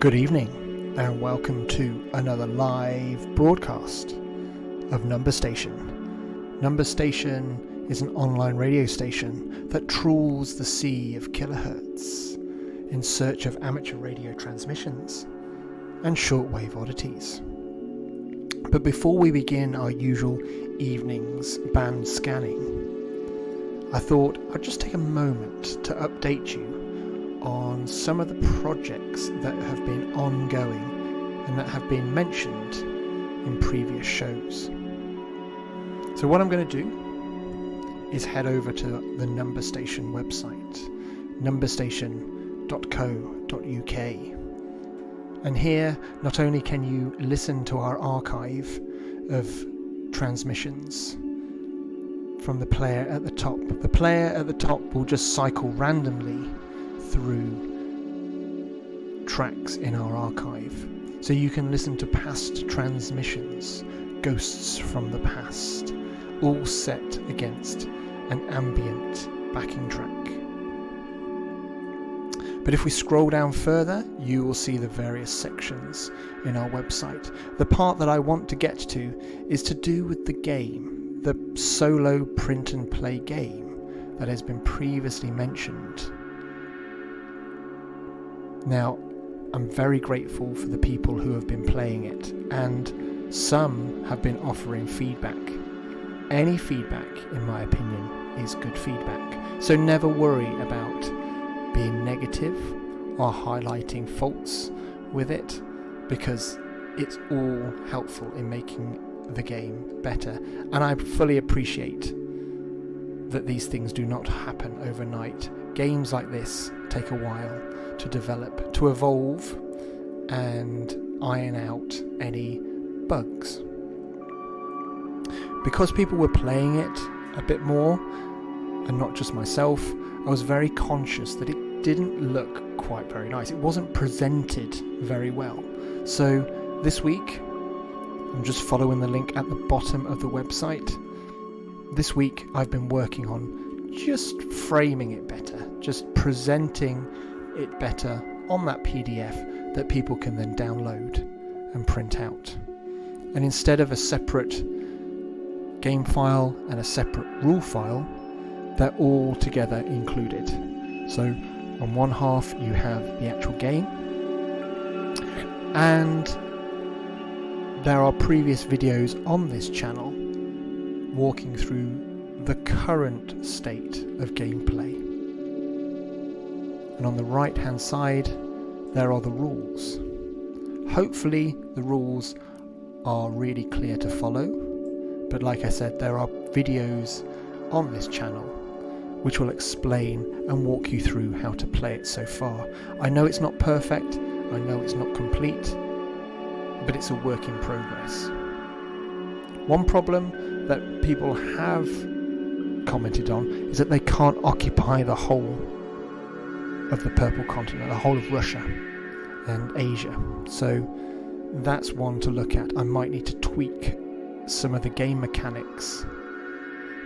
Good evening and welcome to another live broadcast of Number Station. Number Station is an online radio station that trawls the sea of kilohertz in search of amateur radio transmissions and shortwave oddities. But before we begin our usual evening's band scanning, I thought I'd just take a moment to update you on some of the projects that have been ongoing and that have been mentioned in previous shows. So what I'm going to do is head over to the Number Station website, numberstation.co.uk, and here not only can you listen to our archive of transmissions from the player at the top. The player at the top will just cycle randomly through tracks in our archive, so you can listen to past transmissions, ghosts from the past, all set against an ambient backing track. But if we scroll down further, you will see the various sections in our website. The part that I want to get to is to do with the game, the solo print and play game that has been previously mentioned. Now, I'm very grateful for the people who have been playing it, and some have been offering feedback. Any feedback, in my opinion, is good feedback. So never worry about being negative or highlighting faults with it, because it's all helpful in making the game better. And I fully appreciate that these things do not happen overnight. Games like this take a while to develop, to evolve, and iron out any bugs. Because people were playing it a bit more, and not just myself, I was very conscious that it didn't look quite very nice. It wasn't presented very well. So this week, I'm just following the link at the bottom of the website. This week I've been working on just framing it better, just presenting it better on that PDF that people can then download and print out. And instead of a separate game file and a separate rule file, they're all together included. So on one half you have the actual game, and there are previous videos on this channel walking through the current state of gameplay. And on the right hand side there are the rules. Hopefully the rules are really clear to follow, but like I said, there are videos on this channel which will explain and walk you through how to play it so far. I know it's not perfect, I know it's not complete, but it's a work in progress. One problem that people have commented on is that they can't occupy the whole of the purple continent, the whole of Russia and Asia. So that's one to look at. I might need to tweak some of the game mechanics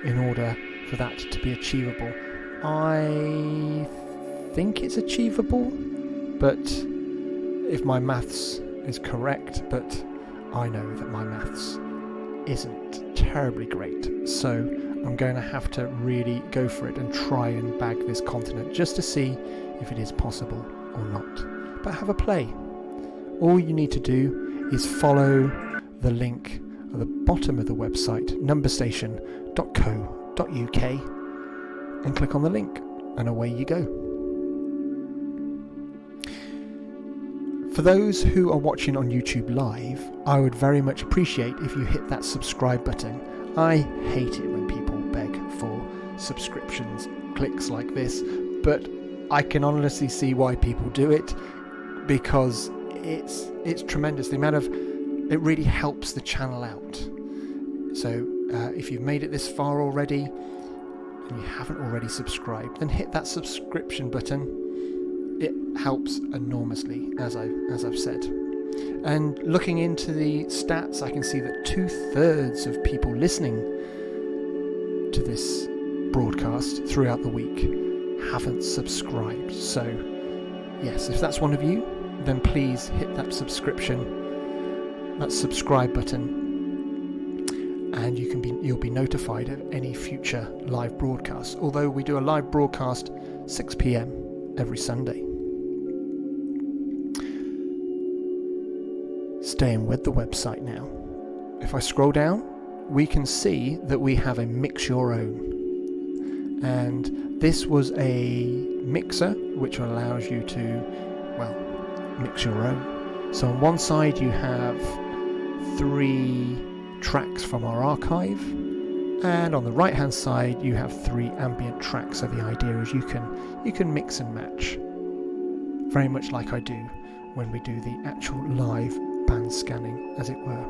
in order for that to be achievable. I think it's achievable, but if my maths is correct, but I know that my maths isn't terribly great, so I'm going to have to really go for it and try and bag this continent just to see if it is possible or not. But have a play. All you need to do is follow the link at the bottom of the website, numberstation.co.uk, and click on the link, and away you go. For those who are watching on YouTube Live, I would very much appreciate if you hit that subscribe button. I hate it when people beg for subscriptions, clicks like this, but I can honestly see why people do it, because it's tremendous. The amount of it really helps the channel out. So if you've made it this far already and you haven't already subscribed, then hit that subscription button. It helps enormously, as I've said. And looking into the stats, I can see that 2/3 of people listening to this broadcast throughout the week haven't subscribed. So yes, if that's one of you, then please hit that subscribe button, and you'll be notified of any future live broadcasts. Although we do a live broadcast 6 p.m. every Sunday. Staying with the website now. If I scroll down, we can see that we have a mix your own. And this was a mixer which allows you to, mix your own. So on one side you have 3 tracks from our archive, and on the right hand side you have 3 ambient tracks. So the idea is you can mix and match, very much like I do when we do the actual live band scanning, as it were.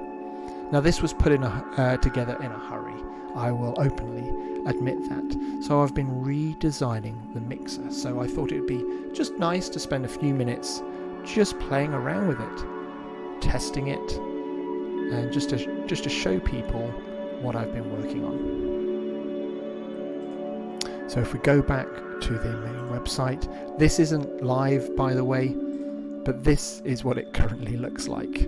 Now this was put together in a hurry, I will openly admit that. So I've been redesigning the mixer, so I thought it would be just nice to spend a few minutes just playing around with it, testing it, and just to show people what I've been working on. So if we go back to the main website, this isn't live, by the way, but this is what it currently looks like.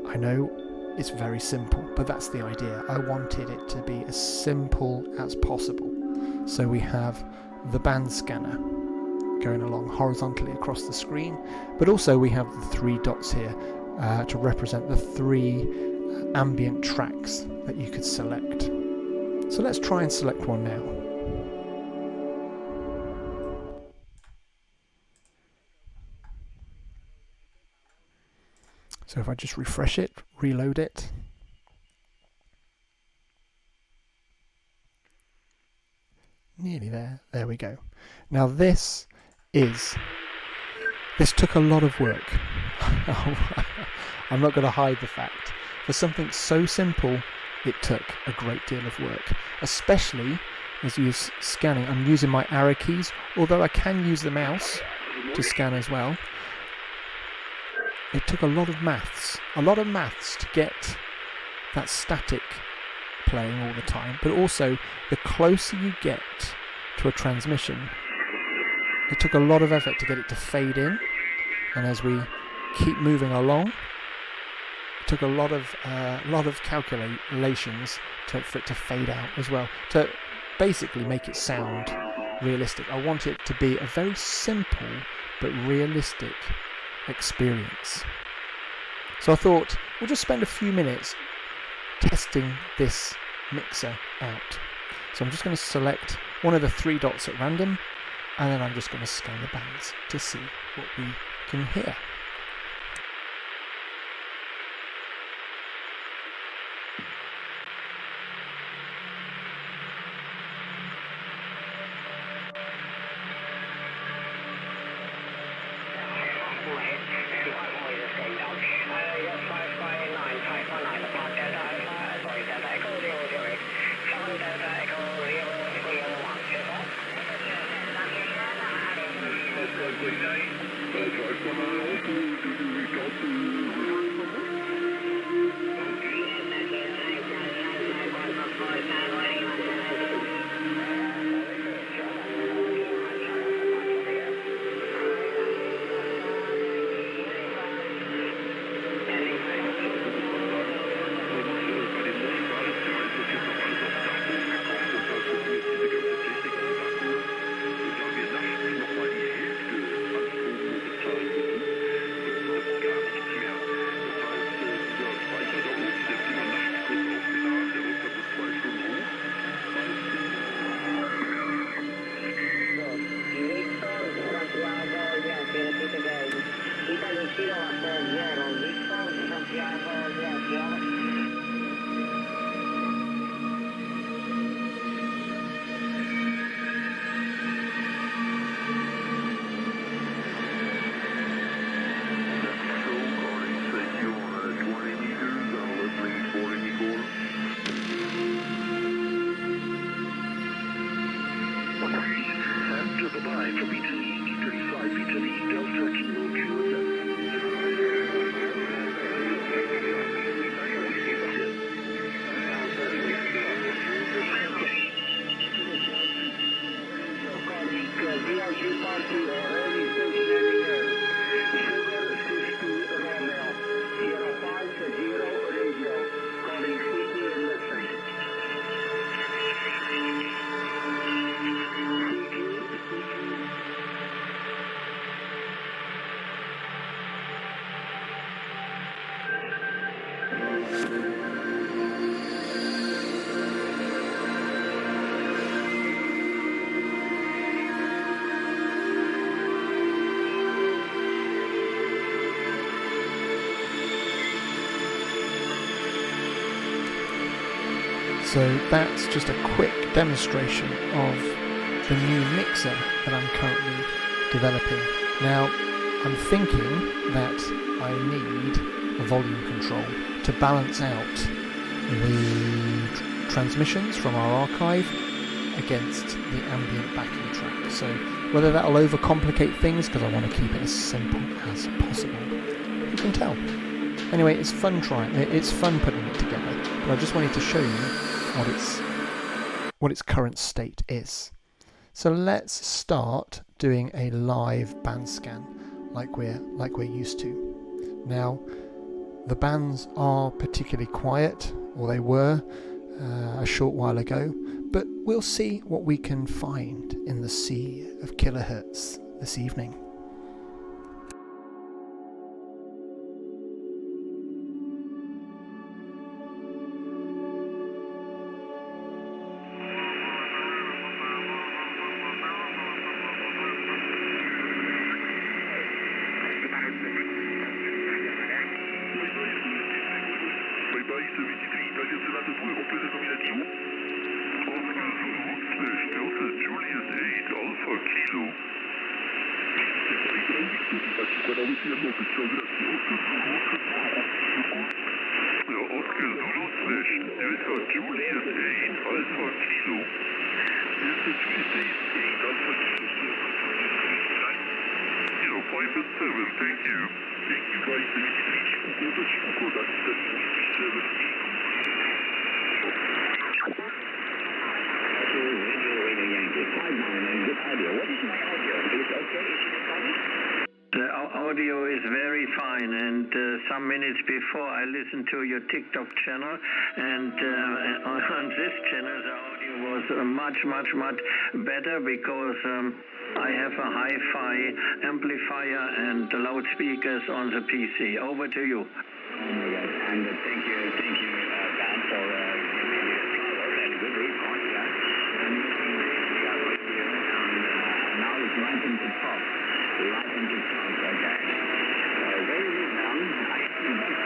I know it's very simple, but that's the idea. I wanted it to be as simple as possible. So we have the band scanner going along horizontally across the screen, but also we have the 3 dots here to represent the 3 ambient tracks that you could select. So let's try and select one now. So if I just refresh it, reload it. Nearly there. There we go. Now this took a lot of work. I'm not going to hide the fact. For something so simple, it took a great deal of work, especially as you're scanning. I'm using my arrow keys, although I can use the mouse to scan as well. It took a lot of maths to get that static playing all the time, but also the closer you get to a transmission, it took a lot of effort to get it to fade in, and as we keep moving along, it took a lot of calculations for it to fade out as well, to basically make it sound realistic. I want it to be a very simple but realistic experience. So I thought we'll just spend a few minutes testing this mixer out. So I'm just going to select one of the 3 dots at random, and then I'm just going to scan the bands to see what we can hear. So that's just a quick demonstration of the new mixer that I'm currently developing. Now, I'm thinking that I need a volume control to balance out the transmissions from our archive against the ambient backing track. So whether that'll overcomplicate things, because I want to keep it as simple as possible, who can tell? Anyway, it's fun putting it together, but I just wanted to show you what its current state is. So let's start doing a live band scan like we're used to. Now, the bands are particularly quiet, or they were a short while ago, but we'll see what we can find in the sea of kilohertz this evening. Audio is very fine, and some minutes before I listened to your TikTok channel, and on this channel the audio was much better, because I have a hi-fi amplifier and loudspeakers on the PC. Over to you. And thank you, Dan, for giving me a flower and good report. And now it's right into top. Okay. Very good, man. I have back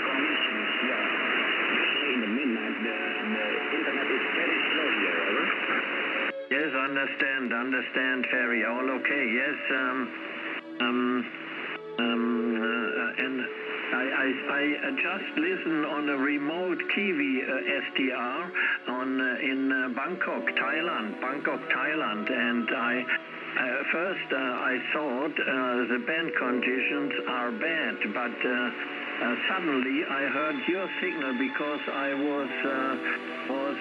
connections here. In the midnight, the internet is very slow here, over? Yes, understand, Ferry. All okay, yes. And I just listened on a remote Kiwi SDR in Bangkok, Thailand, and first I thought the band conditions are bad, but suddenly I heard your signal, because I was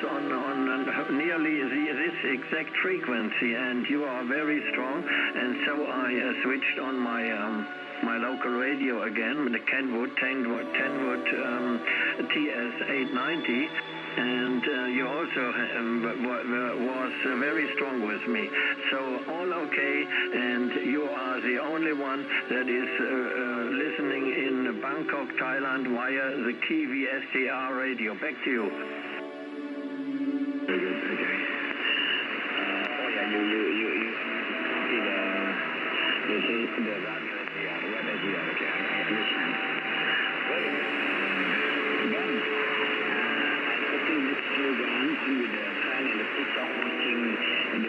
on nearly this exact frequency, and you are very strong, and so I switched on my local radio again, the Kenwood TS890, and you also was very strong with me. So all okay, and you are the only one that is listening in Bangkok, Thailand via the Kiwi SDR radio. Back to you. Very good, okay. You see the radio SDR, the web SDR, okay, I understand. Well, then, I putting this program with the fan and the TikTok watching and the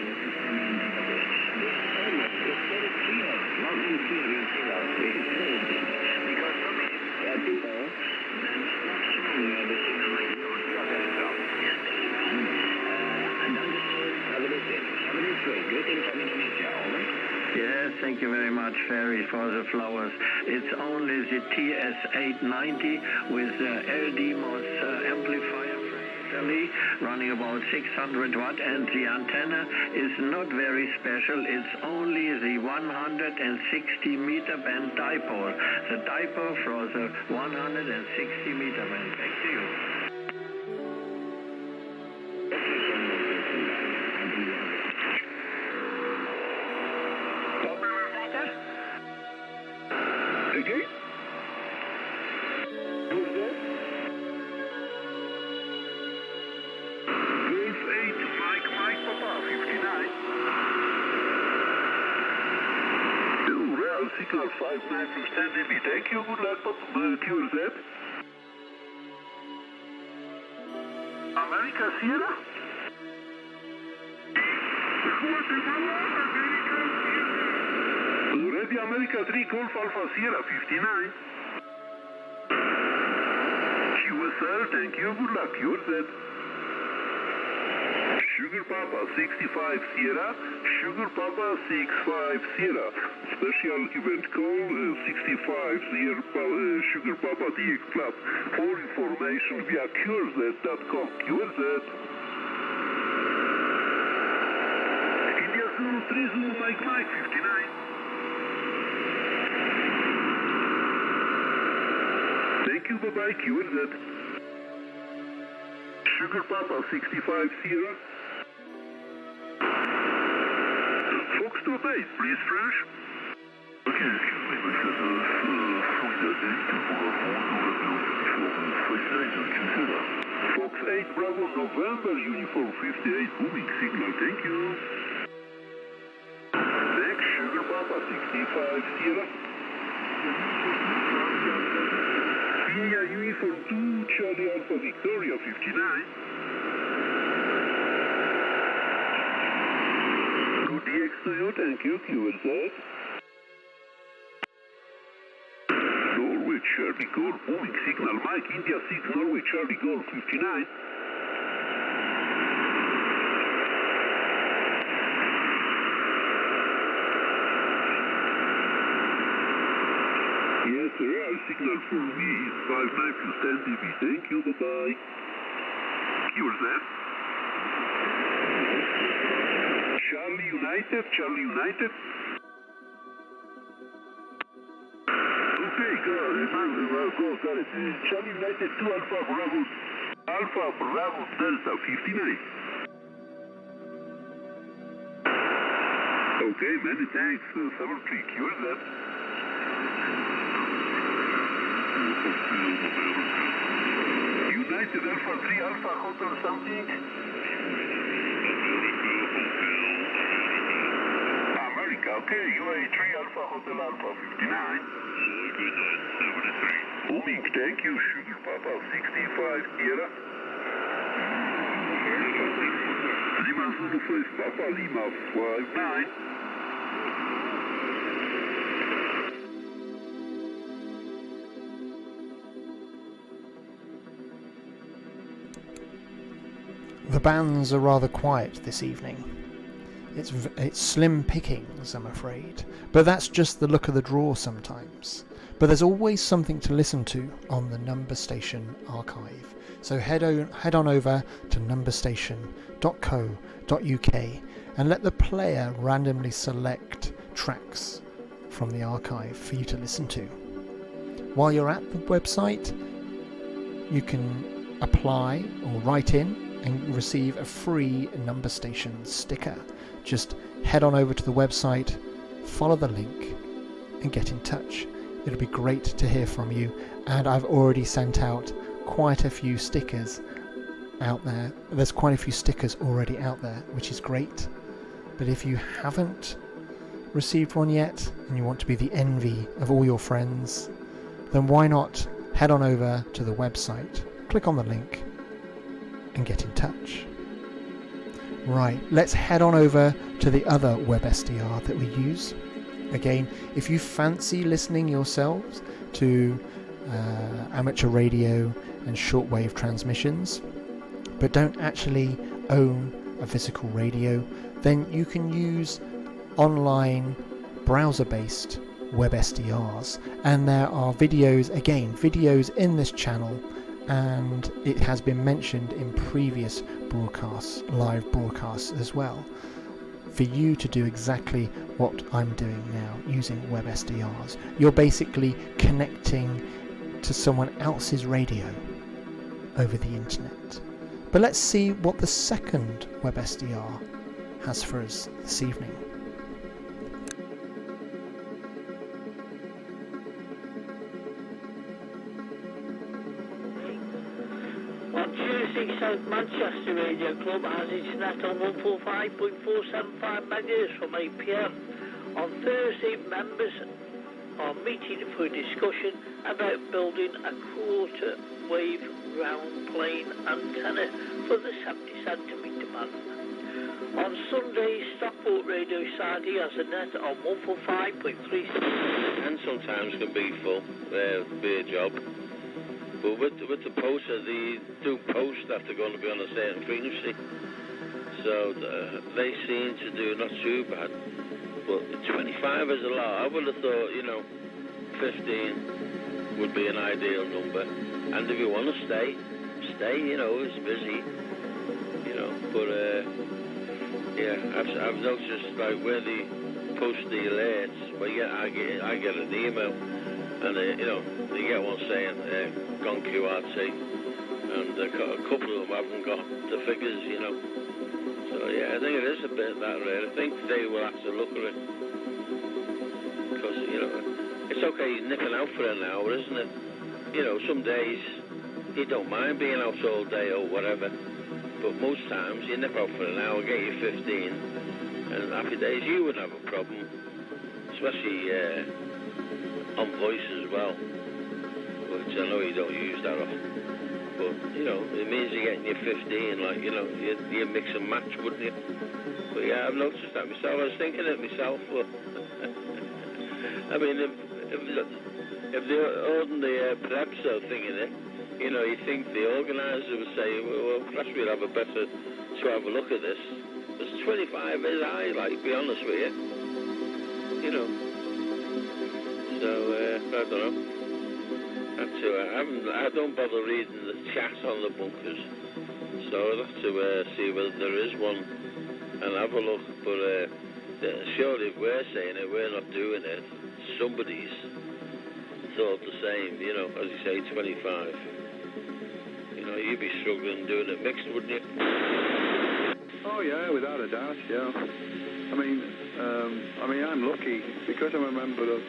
it's very clear, not very clear, it's very good. Because so many people not showing the signal like yours, you are very strong. And understood, have a nice day. Greetings from Indonesia, over. Yes, thank you very much, Ferry, for the flowers. It's only the TS890 with LDMOS amplifier running about 600 watt, and the antenna is not very special. It's only the 160 meter band dipole. The dipole for the 160 meter band. Back to you. Okay. Who's this? signal 59 plus 10 dB. Thank you, good luck, QRZ. America Sierra? Ready America 3 Golf Alpha Sierra 59. QSL, thank you, good luck, QRZ. Sugar Papa 65 Sierra, Sugar Papa 65 Sierra. Special event call 65 Sugar Papa DX Club. For information via QRZ.com. QRZ. India Zulu 3 Zulu Mike 59. Thank you, bye-bye, QRZ. Sugar Papa 65 Sierra. Foxtrot 8, please, Fresh. Okay, excuse me, but from the date Fox 8 Bravo November Uniform 58 booming signal, thank you. Next, Sugar Papa 65 Sierra. Via Uniform 2 Charlie Alpha Victoria 59. Good DX to you, thank you, QRZ. Norway Charlie Golf, booming signal, Mike India 6, Norway Charlie Golf 59. Yes, sir, our signal for me is 59 plus 10 dB, thank you, bye-bye. QRZ. Charlie United, Charlie United. Okay, got it. Charlie United 2 Alpha Bravo. Alpha Bravo Delta 59. Okay, many thanks. 73 QRZ. United Alpha 3 Alpha Hotel something. America, okay, UA 3 Alpha Hotel Alpha 59. Booming, thank you, Sugar Papa 65 Sierra. Lima Zulu 5 Papa Lima 59. The bands are rather quiet this evening. It's slim pickings, I'm afraid, but that's just the look of the draw sometimes. But there's always something to listen to on the Number Station archive, so head on over to numberstation.co.uk and let the player randomly select tracks from the archive for you to listen to. While you're at the website, you can apply or write in and receive a free Number Station sticker. Just head on over to the website, follow the link and get in touch. It'll be great to hear from you, and I've already sent out quite a few stickers out there. There's quite a few stickers already out there, which is great. But if you haven't received one yet and you want to be the envy of all your friends, then why not head on over to the website, click on the link and get in touch. Right, let's head on over to the other web SDR that we use. Again, if you fancy listening yourselves to amateur radio and shortwave transmissions, but don't actually own a physical radio, then you can use online browser-based web SDRs, and there are videos in this channel, and it has been mentioned in previous broadcasts, live broadcasts as well, for you to do exactly what I'm doing now using web SDRs. You're basically connecting to someone else's radio over the internet. But let's see what the second web SDR has for us this evening. South Manchester Radio Club has its net on 145.475 megahertz from 8 PM. On Thursday, members are meeting for a discussion about building a quarter wave round plane antenna for the 70 centimetre band. On Sunday, Stockport Radio Society has a net on 145.3. And sometimes can be full, be a job. But with the poster, they do post that they're going to be on a certain frequency. So they seem to do not too bad. But 25 is a lot. I would have thought, 15 would be an ideal number. And if you want to stay, it's busy, But, I've noticed, like, where they post the alerts, well, I get an email, and, they get one saying, gone QRT, and a couple of them haven't got the figures, So, I think it is a bit that rare. I think they will have to look at it. Because, it's okay nipping out for an hour, isn't it? Some days you don't mind being out all day or whatever. But most times you nip out for an hour, get your 15, and happy days. You wouldn't have a problem, especially on voice as well, which I know you don't use that often. But, it means you're getting your 15, like, you mix and match, wouldn't you? But yeah, I've noticed that myself. I was thinking it myself, but I mean, if the ordinary preps are thinking it, you think the organiser would say, well, perhaps we'd have a better to have a look at this. Because 25 is high, like, to be honest with you. So, I don't know. I don't bother reading the chat on the bunkers. So I'll have to see whether there is one and have a look. But surely if we're saying it, we're not doing it. Somebody's thought the same, as you say, 25. You'd be struggling doing it mixed, wouldn't you? Oh yeah, without a doubt, yeah. I mean, I'm lucky because I'm a member of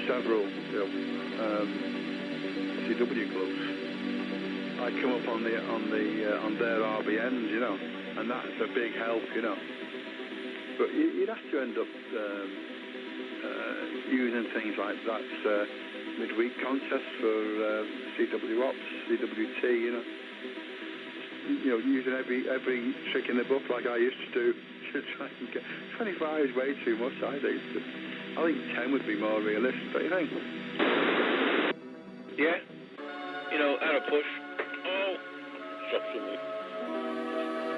several, CW clubs. I come up on their RBNs, and that's a big help, But you'd have to end up using things like that. Midweek contests for CW Ops, CWT, using every trick in the book like I used to do to try and get 25 is way too much, I think. I think 10 would be more realistic, don't you think? Yeah. At a push. Oh, drop something.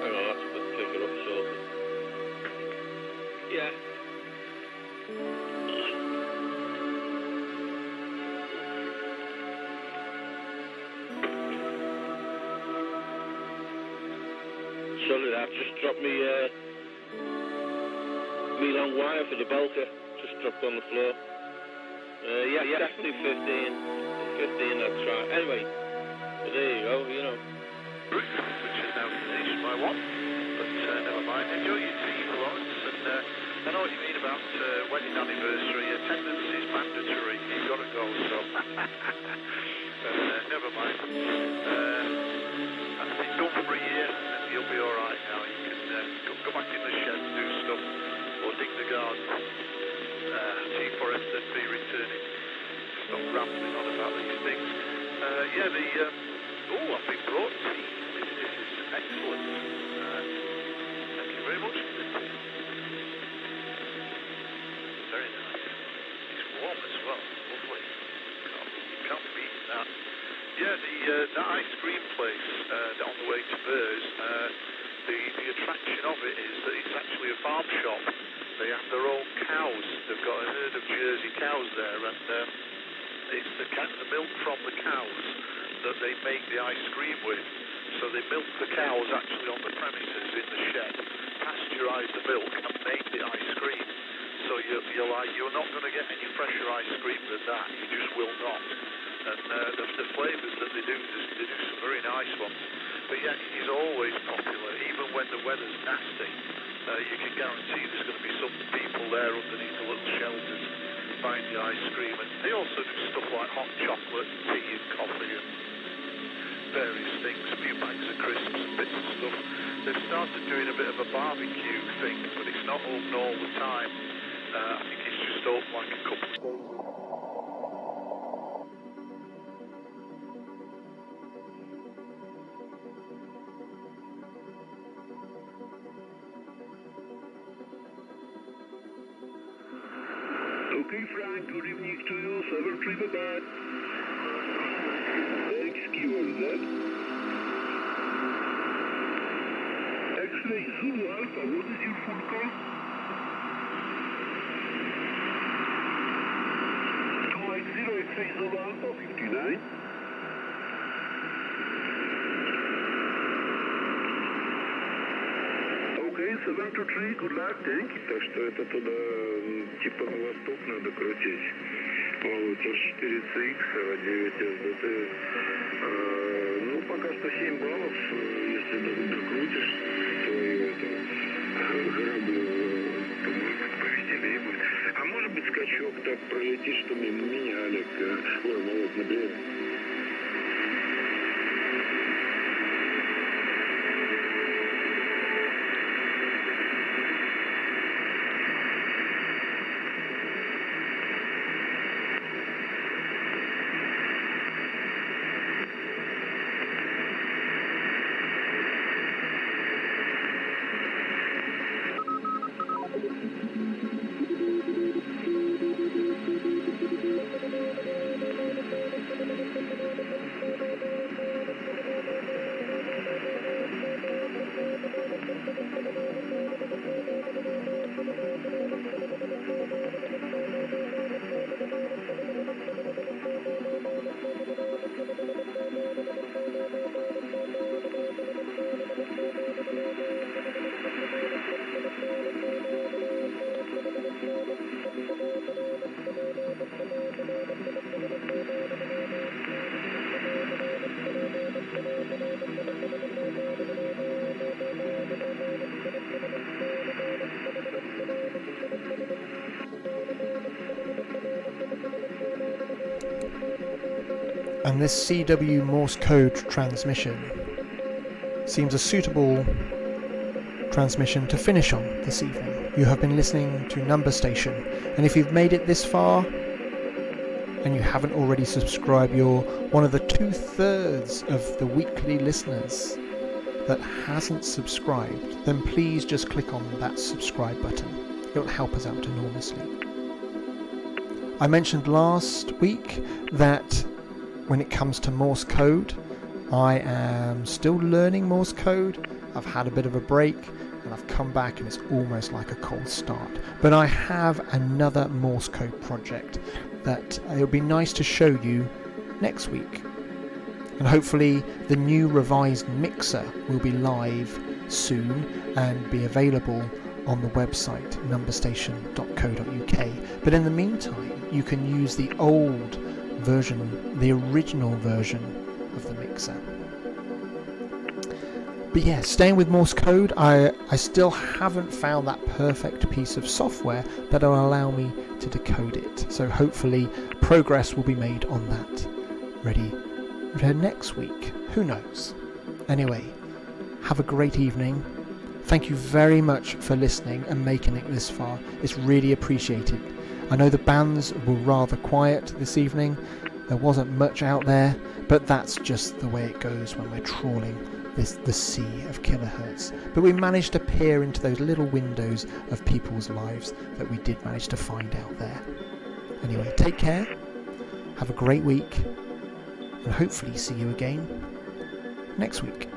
Hang on, that's a bit pick it up, so. Yeah. Sorry, I've just dropped me long wire for the bulker. Just dropped on the floor. Definitely 15. 15, I'd try. Anyway, well, there you go, Which is now finished by one. But never mind. Enjoy your tea, Florence. And I know what you mean about wedding anniversary. Attendance is mandatory. You've got to go, so never mind. That's been done for a year. You'll be all right now. You can go back in the shed and do stuff, or dig the garden. Tea Forest and be returning. Stop rambling on about these things. I've been brought tea. This is excellent. Thank you very much for the tea. Very nice. It's warm as well. Lovely. Can't beat that. Yeah, that ice cream place on the way to Burrs, the attraction of it is that it's actually a farm shop. They have their own cows. They've got a herd of Jersey cows there, and it's the milk from the cows that they make the ice cream with. So they milk the cows actually on the premises in the shed, pasteurize the milk, and make the ice cream. So you're not going to get any fresher ice cream than that. You just will not. And the flavours that they do some very nice ones. But yeah, it is always popular, even when the weather's nasty. You can guarantee there's going to be some people there underneath the little shelters buying the ice cream. And they also do stuff like hot chocolate, tea and coffee and various things, a few bags of crisps and bits of stuff. They've started doing a bit of a barbecue thing, but it's not open all the time. I think it's just closed up like a couple of days. Okay, Frank, good evening to you. 7-3, bye-bye. Excuse that. X-ray Zulu Alpha, what is your full call? 280 X-ray Zulu Alpha, 59. Okay, 7-3, good luck, thank you. Так что это туда, типа на восток надо крутить. Вот, 4CX, 9 СДТ. Ну, пока что 7 баллов, если докрутишь твою граблю, то, может быть, повеселее будет. А может быть, скачок так пролетит, что мимо меня, Олег, Володь, наберет. And this CW Morse code transmission seems a suitable transmission to finish on this evening. You have been listening to Number Station, and if you've made it this far and you haven't already subscribed, you're one of the 2/3 of the weekly listeners that hasn't subscribed, then please just click on that subscribe button. It'll help us out enormously. I mentioned last week that when it comes to Morse code, I am still learning Morse code. I've had a bit of a break and I've come back and it's almost like a cold start. But I have another Morse code project that it'll be nice to show you next week. And hopefully the new revised mixer will be live soon and be available on the website numberstation.co.uk. But in the meantime, you can use the old version, the original version of the mixer. But yeah, staying with Morse code, I still haven't found that perfect piece of software that will allow me to decode it. So hopefully progress will be made on that. Ready for next week? Who knows? Anyway, have a great evening. Thank you very much for listening and making it this far. It's really appreciated. I know the bands were rather quiet this evening. There wasn't much out there, but that's just the way it goes when we're trawling the sea of kilohertz. But we managed to peer into those little windows of people's lives that we did manage to find out there. Anyway, take care, have a great week, and hopefully see you again next week.